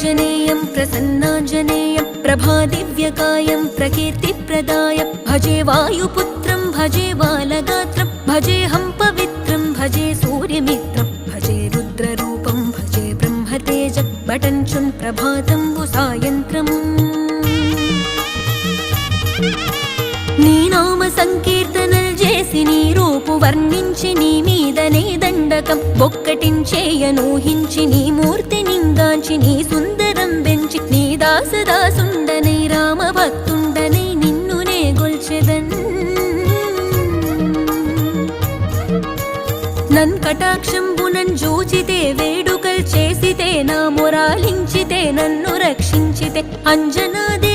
आञ्जनेयं प्रसन्नाञ्जनेयं प्रभादिव्यकायं प्रकीर्तिप्रदाय भजे वायुपुत्रं भजे बालगात्रं भजेऽहं पवित्रं भजे सूर्यमित्रं भजे रुद्ररूपं भजे ब्रह्मतेज बटञ्चुन् प्रभातं सायन्त्रम् నీ నామ సంకీర్తనలు చేసి నీ రూపు వర్ణించి నీ మీదనే దండకం ఒక్కటించేయనూహించి నీ మూర్తి నింగాంచి నీ సుందరం పెంచి నీ దాసదాసుండనై రామభక్తుండనై నిన్నునే గొల్చెదన్ నన్ కటాక్షంబునన్ జూచితే వేడుకల్ చేసితే నా మొరాలించితే నన్ను రక్షించితే అంజనాది